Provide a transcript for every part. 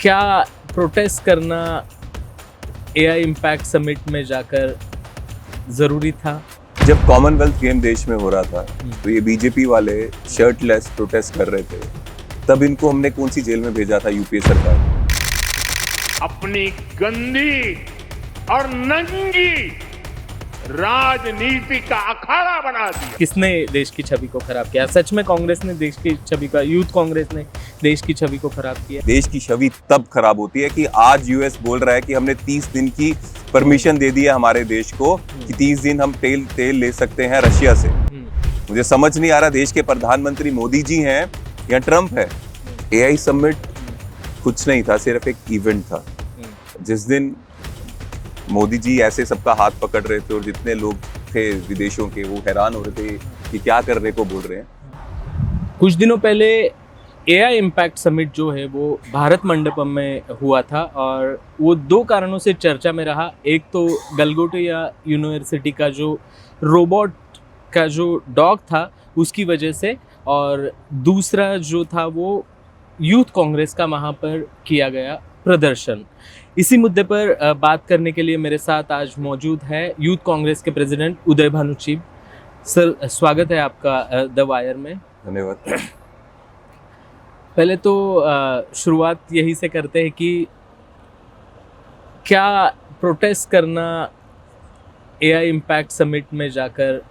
क्या प्रोटेस्ट करना AI impact summit में जाकर ज़रूरी था? जब कॉमनवेल्थ गेम देश में हो रहा था तो ये बीजेपी वाले शर्टलेस प्रोटेस्ट कर रहे थे, तब इनको हमने कौन सी जेल में भेजा था? यूपीए सरकार। अपनी गंदी और नंगी राजनीति का अखाड़ा बना दिया। किसने देश की छवि को खराब किया? सच में कांग्रेस ने देश की छवि का, यूथ कांग्रेस ने देश की छवि को खराब किया? देश की छवि तब खराब होती है कि आज यूएस बोल रहा है कि हमने 30 दिन की परमिशन दे दी है हमारे देश को कि 30 दिन हम तेल ले सकते हैं रशिया से। मुझे समझ नहीं आ रहा देश के प्रधानमंत्री मोदी जी हैं या ट्रंप है। एआई समिट कुछ नहीं था, सिर्फ एक इवेंट था। जिस दिन मोदी जी ऐसे सबका हाथ पकड़ रहे थे और जितने लोग थे विदेशों के वो हैरान हो रहे थे कि क्या करने को बोल रहे हैं। कुछ दिनों पहले एआई इम्पैक्ट समिट जो है वो भारत मंडपम में हुआ था और वो दो कारणों से चर्चा में रहा। एक तो गलगोटिया यूनिवर्सिटी का जो रोबोट का जो डॉग था उसकी वजह से, और दूसरा जो था वो यूथ कांग्रेस का वहाँ पर किया गया प्रदर्शन। इसी मुद्दे पर बात करने के लिए मेरे साथ आज मौजूद है यूथ कांग्रेस के प्रेसिडेंट उदय भानु चीब। सर, स्वागत है आपका द वायर में। धन्यवाद। पहले तो शुरुआत यही से करते हैं कि क्या प्रोटेस्ट करना एआई इम्पैक्ट समिट में जाकर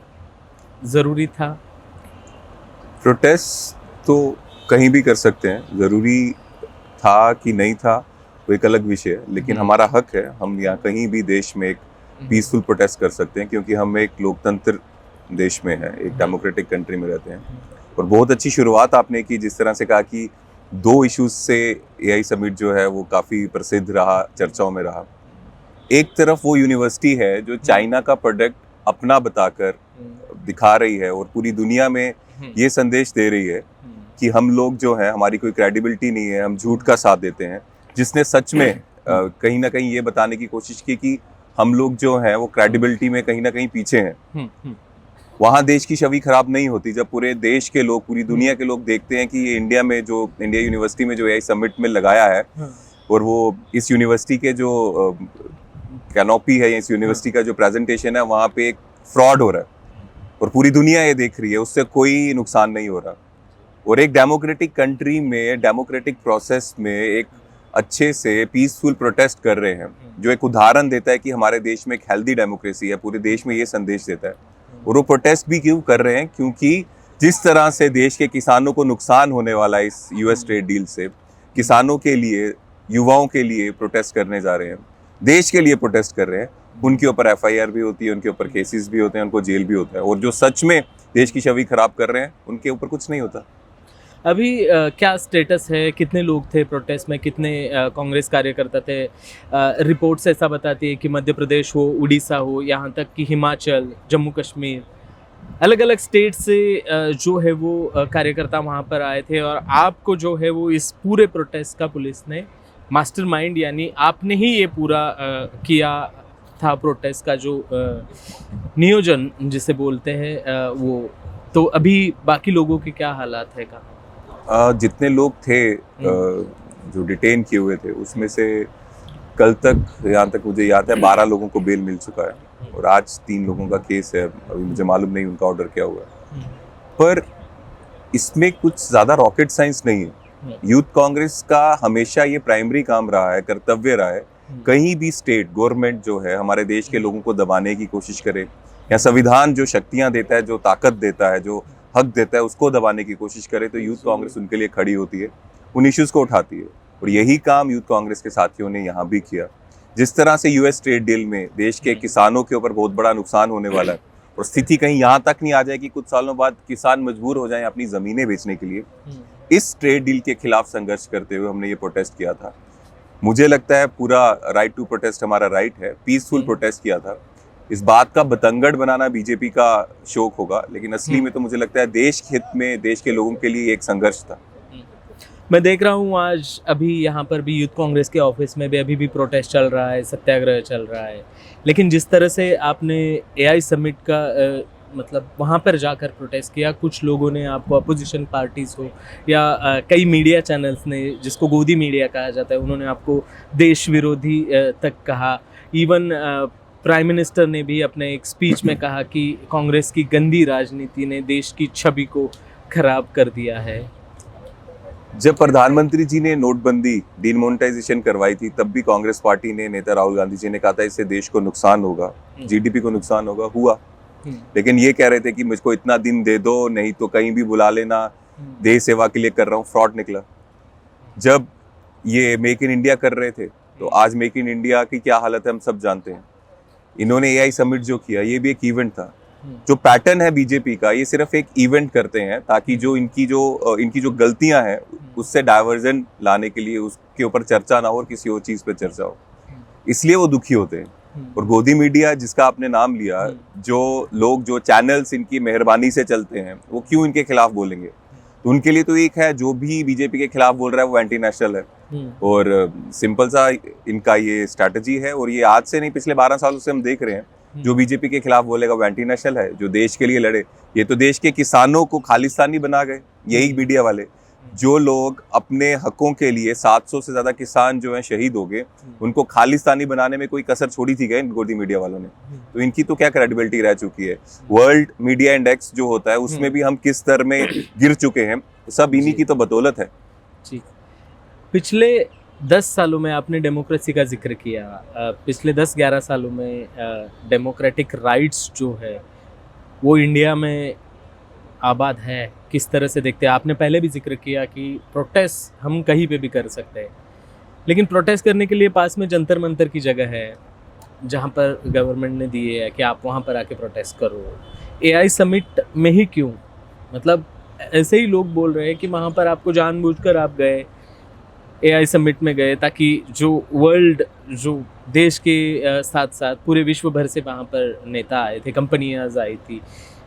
ज़रूरी था? प्रोटेस्ट तो कहीं भी कर सकते हैं, ज़रूरी था कि नहीं था वो एक अलग विषय है, लेकिन हमारा हक है, हम यहाँ कहीं भी देश में एक पीसफुल प्रोटेस्ट कर सकते हैं क्योंकि हम एक लोकतंत्र देश में हैं, एक डेमोक्रेटिक कंट्री में रहते हैं। और बहुत अच्छी शुरुआत आपने की, जिस तरह से कहा कि दो इश्यूज से एआई समिट जो है वो काफ़ी प्रसिद्ध रहा, चर्चाओं में रहा। एक तरफ वो यूनिवर्सिटी है जो चाइना का प्रोडक्ट अपना बताकर दिखा रही है और पूरी दुनिया में ये संदेश दे रही है कि हम लोग जो हैं, हमारी कोई क्रेडिबिलिटी नहीं है, हम झूठ का साथ देते हैं, जिसने सच में कहीं ना कहीं ये बताने की कोशिश की कि हम लोग जो हैं वो क्रेडिबिलिटी में कहीं ना कहीं पीछे हैं। वहाँ देश की छवि खराब नहीं होती जब पूरे देश के लोग, पूरी दुनिया के लोग देखते हैं कि ये इंडिया यूनिवर्सिटी में जो एआई समिट में लगाया है और वो इस यूनिवर्सिटी के जो कैनोपी है, इस यूनिवर्सिटी का जो प्रेजेंटेशन है, वहाँ पे एक फ्रॉड हो रहा है और पूरी दुनिया ये देख रही है, उससे कोई नुकसान नहीं हो रहा। और एक डेमोक्रेटिक कंट्री में, डेमोक्रेटिक प्रोसेस में एक अच्छे से पीसफुल प्रोटेस्ट कर रहे हैं, जो एक उदाहरण देता है कि हमारे देश में एक हेल्दी डेमोक्रेसी है, पूरे देश में ये संदेश देता है। और वो प्रोटेस्ट भी क्यों कर रहे हैं? क्योंकि जिस तरह से देश के किसानों को नुकसान होने वाला है इस यूएस ट्रेड डील से, किसानों के लिए, युवाओं के लिए प्रोटेस्ट करने जा रहे हैं, देश के लिए प्रोटेस्ट कर रहे हैं। उनके ऊपर एफआईआर भी होती है, उनके ऊपर केसेस भी होते हैं, उनको जेल भी होता है, और जो सच में देश की छवि खराब कर रहे हैं उनके ऊपर कुछ नहीं होता। अभी क्या स्टेटस है? कितने लोग थे प्रोटेस्ट में? कितने कांग्रेस कार्यकर्ता थे? रिपोर्ट्स ऐसा बताती है कि मध्य प्रदेश हो, उड़ीसा हो, यहाँ तक कि हिमाचल, जम्मू कश्मीर, अलग अलग स्टेट से जो है वो कार्यकर्ता वहाँ पर आए थे, और आपको जो है वो इस पूरे प्रोटेस्ट का पुलिस ने मास्टरमाइंड, यानी आपने ही ये पूरा किया था प्रोटेस्ट का जो नियोजन जिसे बोलते हैं वो। तो अभी बाकी लोगों के क्या हालात है? कहाँ जितने लोग थे जो डिटेन किए हुए थे उसमें से कल तक, यहाँ तक मुझे याद है, 12 लोगों को बेल मिल चुका है और आज 3 लोगों का केस है। अभी मुझे मालूम नहीं उनका ऑर्डर क्या हुआ है, पर इसमें कुछ ज़्यादा रॉकेट साइंस नहीं है। यूथ कांग्रेस का हमेशा ये प्राइमरी काम रहा है, कर्तव्य रहा है, कहीं भी स्टेट गवर्नमेंट जो है हमारे देश के लोगों को दबाने की कोशिश करे या संविधान जो शक्तियाँ देता है, जो ताकत देता है, जो हक देता है, उसको दबाने की कोशिश करे, तो यूथ कांग्रेस उनके लिए खड़ी होती है, उन इश्यूज को उठाती है। और यही काम यूथ कांग्रेस के साथियों ने यहाँ भी किया। जिस तरह से यूएस ट्रेड डील में देश के किसानों के ऊपर बहुत बड़ा नुकसान होने वाला है और स्थिति कहीं यहाँ तक नहीं आ जाए कि कुछ सालों बाद किसान मजबूर हो जाएं अपनी ज़मीनें बेचने के लिए, इस ट्रेड डील के खिलाफ संघर्ष करते हुए हमने ये प्रोटेस्ट किया था। मुझे लगता है पूरा राइट टू प्रोटेस्ट हमारा राइट है, पीसफुल प्रोटेस्ट किया था। इस बात का बतंगड़ बनाना बीजेपी का शौक होगा, लेकिन असली में तो मुझे लगता है देश हित में, देश के लोगों के लिए एक संघर्ष था। मैं देख रहा हूँ आज अभी यहाँ पर भी यूथ कांग्रेस के ऑफिस में भी अभी भी प्रोटेस्ट चल रहा है, सत्याग्रह चल रहा है। लेकिन जिस तरह से आपने एआई समिट का मतलब वहाँ पर जाकर प्रोटेस्ट किया? कुछ लोगों ने आपको, अपोजिशन पार्टीज़ हो या कई मीडिया चैनल्स ने, जिसको गोदी मीडिया कहा जाता है, उन्होंने आपको देश विरोधी तक कहा। इवन प्राइम मिनिस्टर ने भी अपने एक स्पीच में कहा कि कांग्रेस की गंदी राजनीति ने देश की छवि को खराब कर दिया है। जब प्रधानमंत्री जी ने नोटबंदी डिमोनेटाइजेशन करवाई थी, तब भी कांग्रेस पार्टी ने, नेता राहुल गांधी जी ने कहा था इससे देश को नुकसान होगा, जीडीपी को नुकसान होगा। हुआ, लेकिन ये कह रहे थे कि मुझको इतना दिन दे दो, नहीं तो कहीं भी बुला लेना, देश सेवा के लिए कर रहा हूँ। फ्रॉड निकला। जब ये मेक इन इंडिया कर रहे थे, तो आज मेक इन इंडिया की क्या हालत है हम सब जानते हैं। इन्होंने एआई समिट जो किया, ये भी एक इवेंट था। जो पैटर्न है बीजेपी का, ये सिर्फ एक इवेंट करते हैं ताकि जो इनकी जो गलतियां हैं उससे डाइवर्जन लाने के लिए उसके ऊपर चर्चा ना हो और किसी और चीज पे चर्चा हो, इसलिए वो दुखी होते हैं। और गोदी मीडिया जिसका आपने नाम लिया, जो लोग, जो चैनल्स इनकी मेहरबानी से चलते हैं, वो क्यों इनके खिलाफ बोलेंगे? तो उनके लिए तो एक है, जो भी बीजेपी के खिलाफ बोल रहा है वो एंटी नेशनल है। और सिंपल सा इनका ये स्ट्रैटेजी है, और ये आज से नहीं, पिछले 12 सालों से हम देख रहे हैं। जो बीजेपी के खिलाफ बोलेगा वो एंटी नेशनल है, जो देश के लिए लड़े, ये तो देश के किसानों को खालिस्तानी बना गए यही मीडिया वाले। जो लोग अपने हकों के लिए, 700 से ज्यादा किसान जो हैं शहीद हो गए, उनको खालिस्तानी बनाने में कोई कसर छोड़ी थी क्या इन गोदी मीडिया वालों ने? तो इनकी तो क्या क्रेडिबिलिटी रह चुकी है। वर्ल्ड मीडिया इंडेक्स जो होता है उसमें भी हम किस स्तर में गिर चुके हैं, सब इन्हीं की तो बदौलत है। जी, पिछले 10 सालों में आपने डेमोक्रेसी का जिक्र किया। पिछले 10-11 सालों में डेमोक्रेटिक राइट्स जो है वो इंडिया में आबाद है, किस तरह से देखते हैं? आपने पहले भी जिक्र किया कि प्रोटेस्ट हम कहीं पे भी कर सकते हैं, लेकिन प्रोटेस्ट करने के लिए पास में जंतर मंतर की जगह है जहाँ पर गवर्नमेंट ने दिए है कि आप वहाँ पर आके प्रोटेस्ट करो। एआई समिट में ही क्यों? मतलब ऐसे ही लोग बोल रहे हैं कि वहाँ पर आपको जानबूझकर आप गए, एआई समिट में गए, ताकि जो वर्ल्ड, जो देश के साथ साथ पूरे विश्व भर से वहाँ पर नेता आए थे, कंपनियाँ आई थी,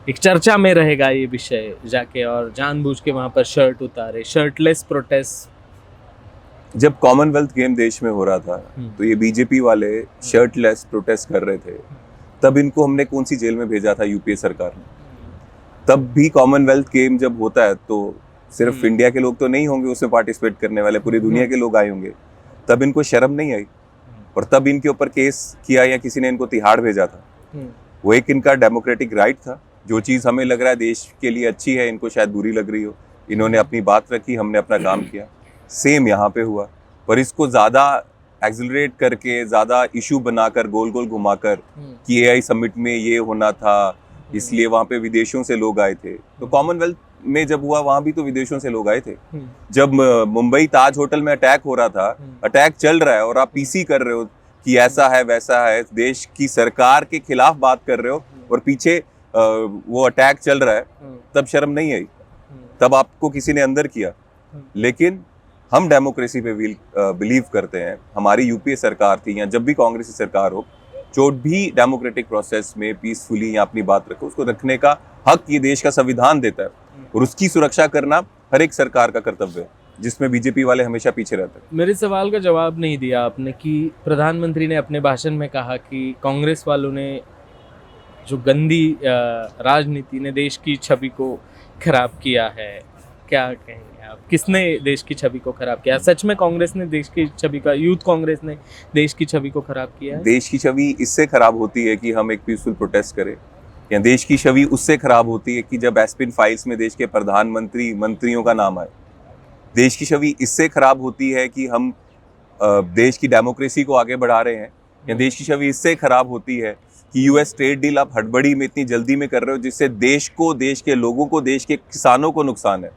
एक चर्चा में रहेगा ये विषय जाके, और जानबूझ के वहाँ पर शर्ट उतारे, शर्टलेस प्रोटेस्ट। जब कॉमनवेल्थ गेम देश में हो रहा था, तो ये बीजेपी वाले शर्टलेस प्रोटेस्ट कर रहे थे, तब इनको हमने कौन सी जेल में भेजा था? यूपीए सरकार ने। तब भी कॉमनवेल्थ गेम जब होता है तो सिर्फ इंडिया के लोग तो नहीं होंगे उसमें पार्टिसिपेट करने वाले, पूरी दुनिया के लोग आए होंगे। तब इनको शर्म नहीं आई, और तब इनके ऊपर केस किया या किसी ने इनको तिहाड़ भेजा था। वो एक इनका डेमोक्रेटिक राइट था। जो चीज़ हमें लग रहा है देश के लिए अच्छी है, इनको शायद बुरी लग रही हो, इन्होंने अपनी बात रखी, हमने अपना काम किया। सेम यहाँ पे हुआ, पर इसको ज़्यादा एक्सिलरेट करके, ज़्यादा इशू बनाकर, गोल गोल घुमाकर कि एआई समिट में ये होना था, इसलिए वहाँ पे विदेशों से लोग आए थे। तो कॉमनवेल्थ में जब हुआ, वहाँ भी तो विदेशों से लोग आए थे। जब मुंबई ताज होटल में अटैक हो रहा था, अटैक चल रहा है और आप पीसी कर रहे हो कि ऐसा है वैसा है, देश की सरकार के खिलाफ बात कर रहे हो, और पीछे वो अटैक चल रहा है, तब शर्म नहीं आई, तब आपको किसी ने अंदर किया। लेकिन हम डेमोक्रेसी पे बिलीव करते हैं। हमारी यूपीए सरकार थी, या जब भी कांग्रेस की सरकार हो, जो भी डेमोक्रेटिक प्रोसेस में पीसफुली या अपनी बात रखो, उसको रखने का हक ये देश का संविधान देता है, और उसकी सुरक्षा करना हर एक सरकार का कर्तव्य है, जिसमें बीजेपी वाले हमेशा पीछे रहते हैं। मेरे सवाल का जवाब नहीं दिया आपने कि प्रधानमंत्री ने अपने भाषण में कहा कि कांग्रेस वालों ने जो गंदी राजनीति ने देश की छवि को खराब किया है। क्या कहेंगे आप, किसने देश की छवि को खराब किया? सच में कांग्रेस ने देश की छवि का, यूथ कांग्रेस ने देश की छवि को खराब किया है? देश की छवि इससे खराब होती है कि हम एक पीसफुल प्रोटेस्ट करें, या देश की छवि उससे खराब होती है कि जब एस्पिन फाइल्स में देश के प्रधानमंत्री, मंत्रियों का नाम आए। देश की छवि इससे खराब होती है कि हम देश की डेमोक्रेसी को आगे बढ़ा रहे हैं, या देश की छवि इससे खराब होती है कि यूएस ट्रेड डील आप हड़बड़ी में इतनी जल्दी में कर रहे हो, जिससे देश को, देश के लोगों को, देश के किसानों को नुकसान है।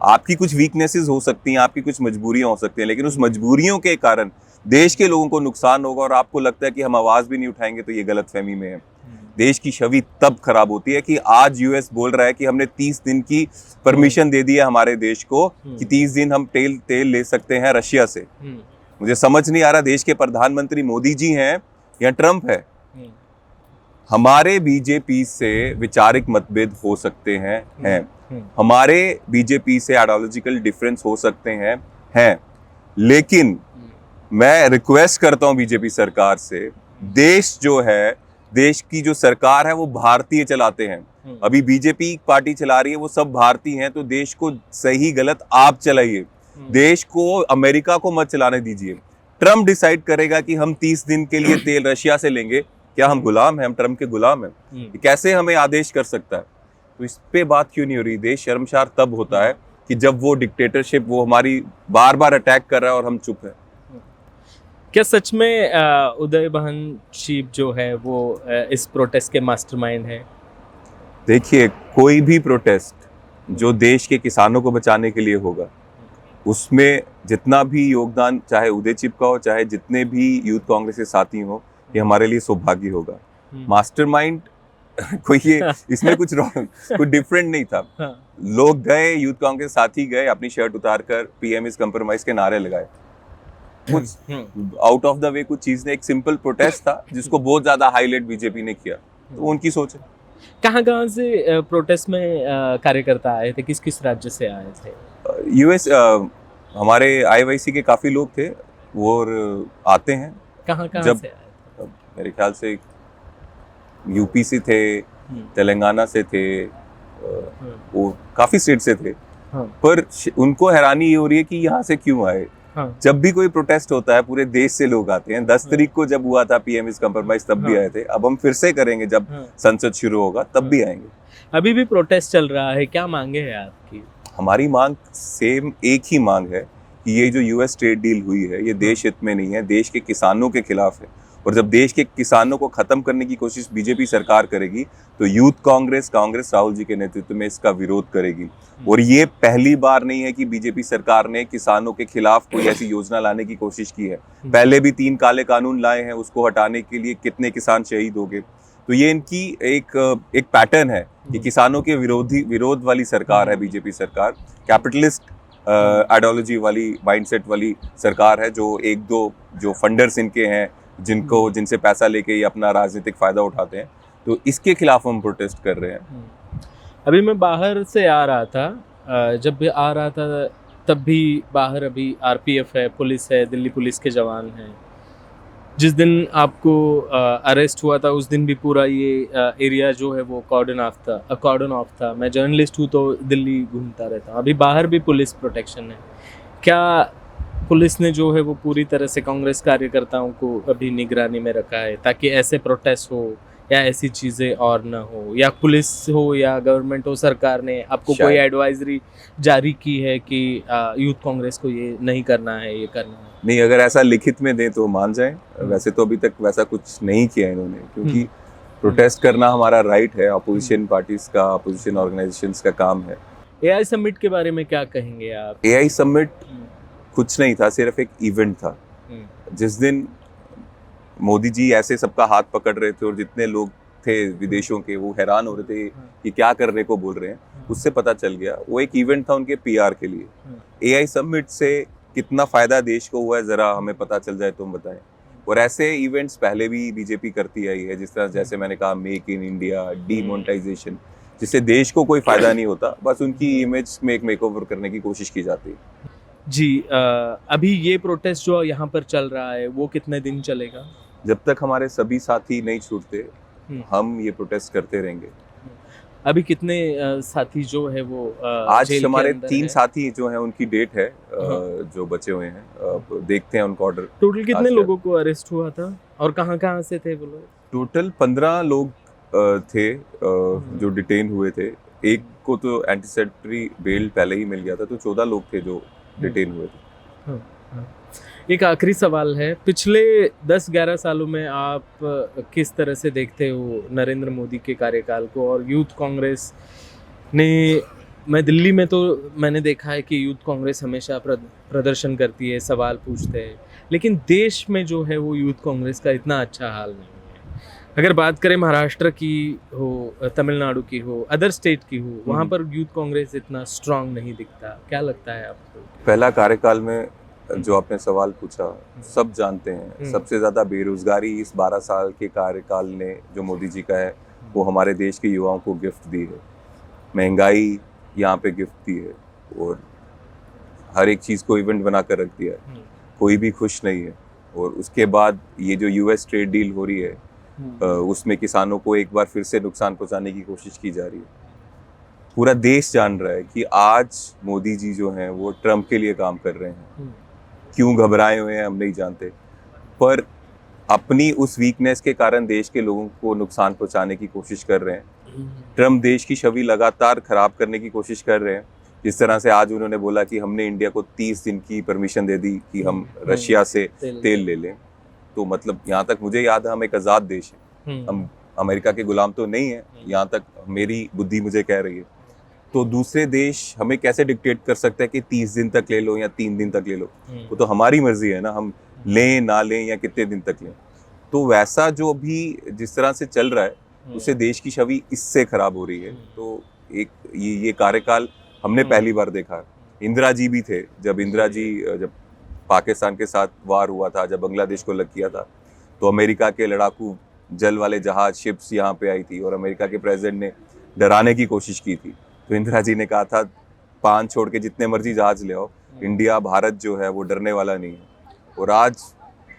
आपकी कुछ वीकनेसेस हो सकती हैं, आपकी कुछ मजबूरियां हो सकती हैं, लेकिन उस मजबूरियों के कारण देश के लोगों को नुकसान होगा, और आपको लगता है कि हम आवाज भी नहीं उठाएंगे, तो ये गलतफहमी में है। देश की छवि तब खराब होती है कि आज यूएस बोल रहा है कि हमने 30 दिन की परमिशन दे दी है हमारे देश को, कि 30 दिन हम तेल ले सकते हैं रशिया से। मुझे समझ नहीं आ रहा देश के प्रधानमंत्री मोदी जी हैं या ट्रंप है। हमारे बीजेपी से वैचारिक मतभेद हो सकते हैं, हमारे बीजेपी से आइडियोलॉजिकल डिफरेंस हो सकते हैं, लेकिन मैं रिक्वेस्ट करता हूं बीजेपी सरकार से, देश जो है देश की जो सरकार है वो भारतीय चलाते हैं। अभी बीजेपी पार्टी चला रही है, वो सब भारतीय हैं, तो देश को सही गलत आप चलाइए, देश को अमेरिका को मत चलाने दीजिए। ट्रम्प डिसाइड करेगा कि हम 30 दिन के लिए तेल रशिया से लेंगे, क्या हम गुलाम हैं? हम ट्रम्प के गुलाम हैं? कैसे हमें आदेश कर सकता है? तो इस पे बात क्यों नहीं हो रही? देश शर्मसार तब होता है कि जब वो डिक्टेटरशिप वो हमारी बार बार अटैक कर रहा है और हम चुप हैं। क्या सच में उदय बहन शीप जो है वो इस प्रोटेस्ट के मास्टरमाइंड है? देखिए, कोई भी प्रोटेस्ट जो देश के किसानों को बचाने के लिए होगा, उसमें जितना भी योगदान, चाहे उदय चिप का हो, चाहे जितने भी यूथ कांग्रेस के साथी हो, ये हमारे लिए सौभाग्य होगा। मास्टरमाइंड कोई ये इसमें कुछ कुछ डिफरेंट नहीं था। लोग गए, यूथ कांग्रेस साथी गए, अपनी शर्ट उतारकर पीएम इज कंप्रोमाइज के नारे लगाए। कुछ आउट ऑफ द वे कुछ चीज ने, एक सिंपल प्रोटेस्ट था जिसको बहुत ज्यादा हाईलाइट बीजेपी ने किया, तो उनकी सोच है। कहाँ से प्रोटेस्ट में कार्यकर्ता आए थे? किस किस राज्य से आए थे? यूएस, हमारे आईवाईसी के काफी लोग थे, वो आते हैं। कहाँ से आए थे? मेरे ख्याल से यूपी से थे, तेलंगाना से थे, वो काफी स्टेट से थे। पर उनको हैरानी ये हो रही है कि यहाँ से क्यों आए। जब भी कोई प्रोटेस्ट होता है पूरे देश से लोग आते हैं। 10 तारीख को जब हुआ था पीएम इज कंप्रोमाइज, तब भी आए थे। अब हम फिर से करेंगे, जब संसद शुरू होगा तब भी आएंगे। अभी भी प्रोटेस्ट चल रहा है, क्या मांगे है आपकी? हमारी मांग सेम एक ही मांग है कि ये जो यूएस ट्रेड डील हुई है, ये देश हित में नहीं है, देश के किसानों के खिलाफ है। और जब देश के किसानों को खत्म करने की कोशिश बीजेपी सरकार करेगी, तो यूथ कांग्रेस राहुल जी के नेतृत्व में इसका विरोध करेगी। और ये पहली बार नहीं है कि बीजेपी सरकार ने किसानों के खिलाफ कोई ऐसी योजना लाने की कोशिश की है। पहले भी 3 काले कानून लाए हैं, उसको हटाने के लिए कितने किसान शहीद हो गए। तो ये इनकी एक पैटर्न है कि किसानों के विरोध वाली सरकार है बीजेपी सरकार। कैपिटलिस्ट आइडियोलॉजी वाली, माइंडसेट वाली सरकार है, जो 1-2 जो फंडर्स इनके हैं, जिनसे पैसा लेके ये अपना राजनीतिक फायदा उठाते हैं। तो इसके खिलाफ हम प्रोटेस्ट कर रहे हैं। अभी मैं बाहर से आ रहा था, जब भी आ रहा था तब भी बाहर अभी आरपीएफ है, पुलिस है, दिल्ली पुलिस के जवान हैं। जिस दिन आपको अरेस्ट हुआ था उस दिन भी पूरा ये एरिया जो है वो कॉर्डन ऑफ था। मैं जर्नलिस्ट हूँ तो दिल्ली घूमता रहता हूँ। अभी बाहर भी पुलिस प्रोटेक्शन है। क्या पुलिस ने जो है वो पूरी तरह से कांग्रेस कार्यकर्ताओं को अभी निगरानी में रखा है ताकि ऐसे प्रोटेस्ट हो या ऐसी चीज़ें और ना हो, या पुलिस हो या गवर्नमेंट हो, सरकार ने आपको कोई एडवाइजरी जारी की है कि यूथ कांग्रेस को ये नहीं करना है, ये करना है? नहीं, अगर ऐसा लिखित में दें तो मान जाएं। वैसे तो अभी तक वैसा कुछ नहीं किया इन्होंने, क्योंकि प्रोटेस्ट करना हमारा राइट है, अपोजिशन पार्टीज का, अपोजिशन ऑर्गेनाइजेशंस का काम है। एआई समिट के बारे में क्या कहेंगे आप? एआई समिट कुछ नहीं था, सिर्फ एक इवेंट था। जिस दिन मोदी जी ऐसे सबका हाथ पकड़ रहे थे और जितने लोग थे विदेशों के, वो हैरान हो रहे थे कि क्या करने को बोल रहे हैं, उससे पता चल गया वो एक इवेंट था उनके पीआर के लिए। एआई समिट से कितना फायदा देश को हुआ है, जरा हमें पता चल जाए तो हम बताएं। और ऐसे इवेंट्स पहले भी बीजेपी करती आई है, जिस तरह जैसे मैंने कहा मेक इन इंडिया, डीमोनेटाइजेशन, जिससे देश को कोई फायदा नहीं होता, बस उनकी इमेज में एक मेकओवर करने की कोशिश की जाती है। जी, अभी ये प्रोटेस्ट जो यहाँ पर चल रहा है वो कितने दिन चलेगा? जब तक हमारे सभी साथी नहीं छूटते हम ये प्रोटेस्ट करते रहेंगे। अभी कितने साथी जो है वो आज हमारे 3 साथी जो हैं उनकी डेट है, जो बचे हुए हैं। देखते हैं उनका ऑर्डर। टोटल कितने लोगों को अरेस्ट हुआ था और कहाँ से थे वो लोग? टोटल 15 लोग थे जो डिटेन हुए थे। एक को तो एंटीसिपेटरी बेल पहले ही मिल गया था, तो 14 लोग थे जो डिटेन हुए थे। एक आखिरी सवाल है, पिछले 10-11 सालों में आप किस तरह से देखते हो नरेंद्र मोदी के कार्यकाल को और यूथ कांग्रेस ने? मैं दिल्ली में तो मैंने देखा है कि यूथ कांग्रेस हमेशा प्रदर्शन करती है, सवाल पूछते हैं, लेकिन देश में जो है वो यूथ कांग्रेस का इतना अच्छा हाल नहीं है। अगर बात करें महाराष्ट्र की हो, तमिलनाडु की हो, अदर स्टेट की हो, वहाँ पर यूथ कांग्रेस इतना स्ट्रांग नहीं दिखता। क्या लगता है आपको? पहला कार्यकाल में जो आपने सवाल पूछा, सब जानते हैं सबसे ज्यादा बेरोजगारी इस 12 साल के कार्यकाल ने जो मोदी जी का है वो हमारे देश के युवाओं को गिफ्ट दी है। महंगाई यहाँ पे गिफ्ट दी है और हर एक चीज को इवेंट बना कर रख दिया है। कोई भी खुश नहीं है। और उसके बाद ये जो यूएस ट्रेड डील हो रही है, उसमें किसानों को एक बार फिर से नुकसान पहुंचाने की कोशिश की जा रही है। पूरा देश जान रहा है कि आज मोदी जी जो हैं वो ट्रम्प के लिए काम कर रहे हैं। क्यों घबराए हुए हैं हम नहीं जानते, पर अपनी उस वीकनेस के कारण देश के लोगों को नुकसान पहुंचाने की कोशिश कर रहे हैं। ट्रम्प देश की छवि लगातार खराब करने की कोशिश कर रहे हैं। जिस तरह से आज उन्होंने बोला कि हमने इंडिया को 30 दिन की परमिशन दे दी कि हम रशिया से तेल ले लें, तो मतलब यहाँ तक मुझे याद है हम एक आज़ाद देश है, हम अमेरिका के गुलाम तो नहीं है, यहाँ तक मेरी बुद्धि मुझे कह रही है। तो दूसरे देश हमें कैसे डिक्टेट कर सकते हैं कि 30 दिन तक ले लो या 3 दिन तक ले लो, वो तो हमारी मर्जी है ना, हम लें ना लें या कितने दिन तक लें। तो वैसा जो भी जिस तरह से चल रहा है उससे देश की छवि इससे खराब हो रही है। तो एक ये कार्यकाल हमने पहली बार देखा। इंदिरा जी भी थे, जब इंदिरा जी जब पाकिस्तान के साथ वार हुआ था, जब बांग्लादेश को अलग किया था, तो अमेरिका के लड़ाकू जल वाले जहाज शिप्स यहाँ पे आई थी और अमेरिका के प्रेसिडेंट ने डराने की कोशिश की थी। तो इंदिरा जी ने कहा था 5 छोड़ के जितने मर्जी जहाज ले आओ, इंडिया भारत जो है वो डरने वाला नहीं है। और आज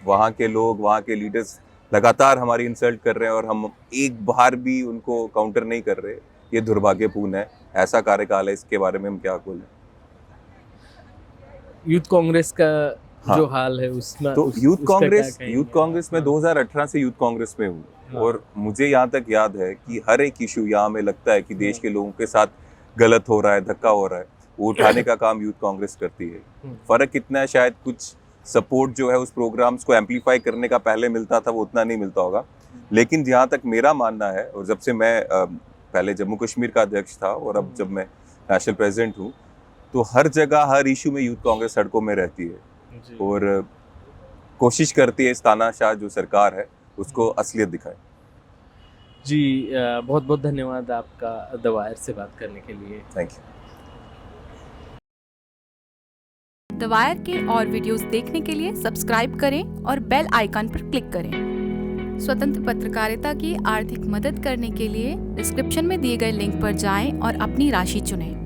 वहाँ के लोग, वहाँ के लीडर्स लगातार हमारी इंसल्ट कर रहे हैं और हम एक बार भी उनको काउंटर नहीं कर रहे। ये दुर्भाग्यपूर्ण है, ऐसा कार्यकाल है, इसके बारे में हम क्या बोलें। यूथ कांग्रेस का हाँ। जो हाल है उसमें तो यूथ उसका क्या कांग्रेस में हाँ। 2018 से यूथ कांग्रेस में हूँ। हाँ। और मुझे यहाँ तक याद है कि हर एक इशू यहाँ में लगता है कि देश के लोगों के साथ गलत हो रहा है, धक्का हो रहा है, वो उठाने का काम यूथ कांग्रेस करती है। फर्क कितना है, शायद कुछ सपोर्ट जो है उस प्रोग्राम्स को एम्पलीफाई करने का पहले मिलता था, वो उतना नहीं मिलता होगा। लेकिन जहाँ तक मेरा मानना है, और जब से मैं पहले जम्मू कश्मीर का अध्यक्ष था और अब जब मैं नेशनल प्रेसिडेंट हूँ, तो हर जगह हर इशू में यूथ कांग्रेस सड़कों में रहती है और कोशिश करती है इस तानाशाह जो सरकार है उसको असलियत दिखाए। जी बहुत बहुत धन्यवाद आपका द वायर से बात करने के लिए। Thank you. द वायर के और वीडियोस देखने के लिए सब्सक्राइब करें और बेल आइकन पर क्लिक करें। स्वतंत्र पत्रकारिता की आर्थिक मदद करने के लिए डिस्क्रिप्शन में दिए गए लिंक पर जाएं और अपनी राशि चुनें।